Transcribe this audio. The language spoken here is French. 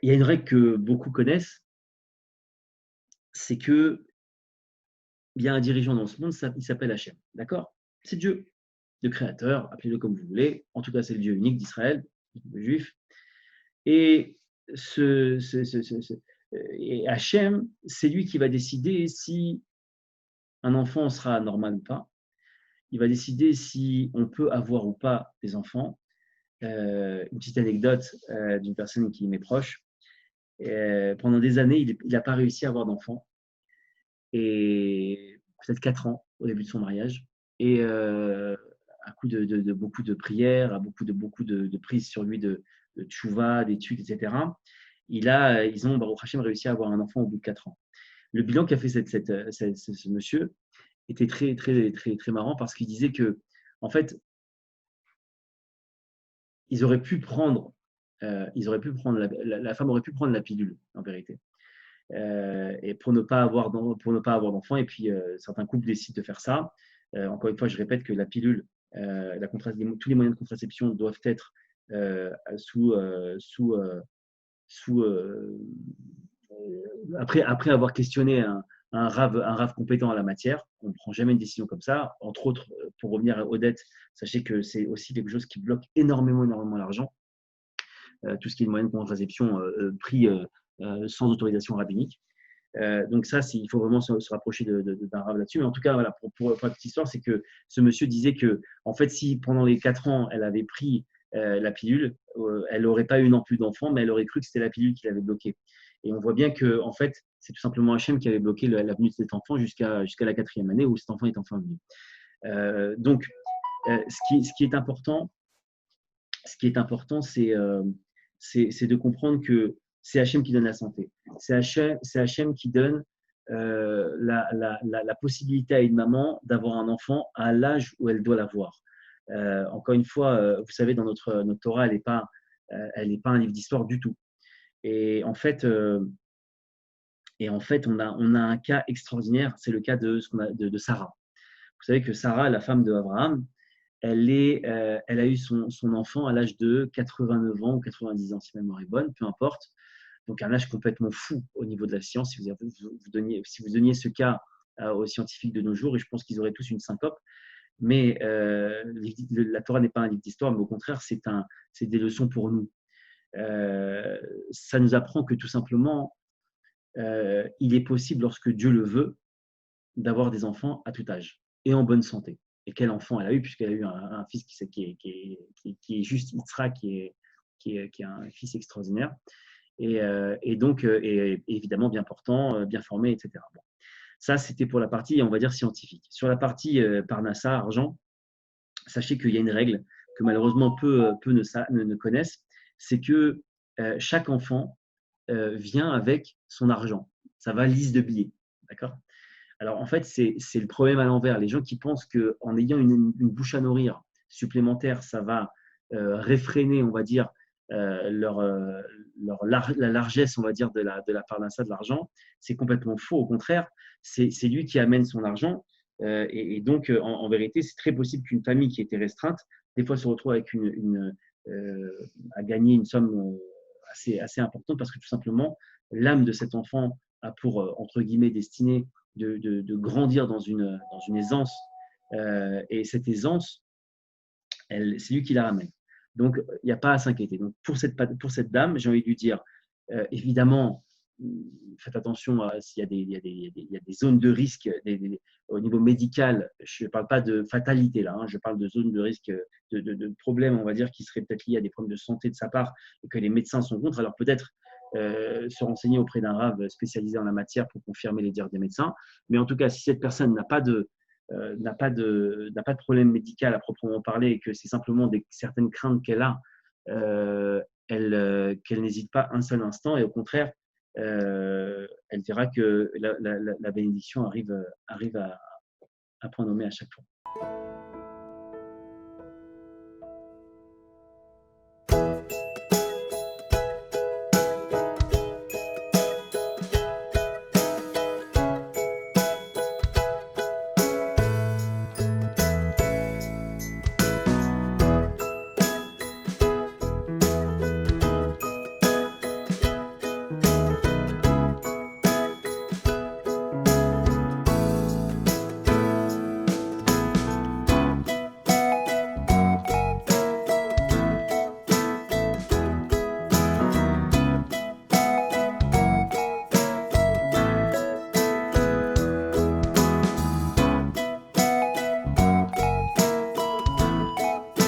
il y a une règle que beaucoup connaissent, c'est que il y a un dirigeant dans ce monde, il s'appelle Hachem, d'accord? C'est Dieu, le créateur, appelez-le comme vous voulez. En tout cas, c'est le Dieu unique d'Israël, le juif. Et et Hachem, c'est lui qui va décider si un enfant sera normal ou pas. Il va décider si on peut avoir ou pas des enfants. Une petite anecdote d'une personne qui m'est proche. Pendant des années, il n'a pas réussi à avoir d'enfant. Et peut-être 4 ans au début de son mariage. Et à coup de beaucoup de prières, à beaucoup de prises sur lui de tchouva, d'études, etc. Ils ont, Baruch Hashem, réussi à avoir un enfant au bout de 4 ans. Le bilan qu'a fait ce monsieur était très, très, très, très marrant parce qu'il disait que, en fait, ils auraient pu prendre, la femme aurait pu prendre la pilule, en vérité, et pour ne pas avoir d'enfant. Et puis, certains couples décident de faire ça. Encore une fois, je répète que la pilule, tous les moyens de contraception doivent être sous, sous après avoir questionné un rave compétent en la matière. On ne prend jamais une décision comme ça. Entre autres, pour revenir aux dettes, sachez que c'est aussi quelque chose qui bloque énormément, énormément l'argent. Tout ce qui est moyen de contraception pris sans autorisation rabbinique. Donc ça, il faut vraiment se rapprocher d'un rave là-dessus. Mais en tout cas, voilà, pour la petite histoire, c'est que ce monsieur disait que, en fait, si pendant les 4 ans, elle avait pris la pilule, elle n'aurait pas eu non plus d'enfant, mais elle aurait cru que c'était la pilule qui l'avait bloqué. Et on voit bien que, en fait, c'est tout simplement Hachem qui avait bloqué la venue de cet enfant jusqu'à la 4e année où cet enfant est enfin venu. Donc, ce qui est important, c'est de comprendre que c'est Hachem qui donne la santé. C'est Hachem qui donne la possibilité à une maman d'avoir un enfant à l'âge où elle doit l'avoir. Encore une fois, vous savez, dans notre Torah, elle n'est pas un livre d'histoire du tout. Et en fait, on a un cas extraordinaire, c'est le cas de Sarah. Vous savez que Sarah, la femme d'Abraham, elle a eu son enfant à l'âge de 89 ans ou 90 ans, si ma mémoire est bonne, peu importe. Donc un âge complètement fou au niveau de la science. Si vous donniez ce cas aux scientifiques de nos jours, et je pense qu'ils auraient tous une syncope. Mais la Torah n'est pas un livre d'histoire, mais au contraire, c'est des leçons pour nous. Ça nous apprend que tout simplement, il est possible, lorsque Dieu le veut, d'avoir des enfants à tout âge et en bonne santé. Et quel enfant elle a eu, puisqu'elle a eu un fils qui est juste Yitzhak, qui est un fils extraordinaire. Et donc, et évidemment, bien portant, bien formé, etc. Bon. Ça, c'était pour la partie, on va dire, scientifique. Sur la partie Parnassa, argent, sachez qu'il y a une règle que malheureusement peu ne connaissent, c'est que chaque enfant vient avec son argent, sa valise de billets. D'accord? Alors, en fait, c'est le problème à l'envers. Les gens qui pensent qu'en ayant une bouche à nourrir supplémentaire, ça va réfréner, on va dire, la largesse, on va dire, de la parnassa, de l'argent, c'est complètement faux. Au contraire, c'est lui qui amène son argent. Et donc, en vérité, c'est très possible qu'une famille qui était restreinte, des fois, se retrouve avec à gagner une somme assez importante parce que tout simplement, l'âme de cet enfant a pour, entre guillemets, destinée de grandir dans une aisance. Et cette aisance, c'est lui qui la ramène. Donc, il n'y a pas à s'inquiéter. Donc, pour cette dame, j'ai envie de lui dire, évidemment, faites attention s'il y a des zones de risque au niveau médical. Je ne parle pas de fatalité là, hein, je parle de zones de risque, de problèmes, on va dire, qui seraient peut-être liés à des problèmes de santé de sa part et que les médecins sont contre. Alors peut-être se renseigner auprès d'un rave spécialisé en la matière pour confirmer les dires des médecins. Mais en tout cas, si cette personne n'a pas de problème médical à proprement parler et que c'est simplement certaines craintes qu'elle a, qu'elle n'hésite pas un seul instant et au contraire, elle verra que la bénédiction arrive à point nommé à chaque fois.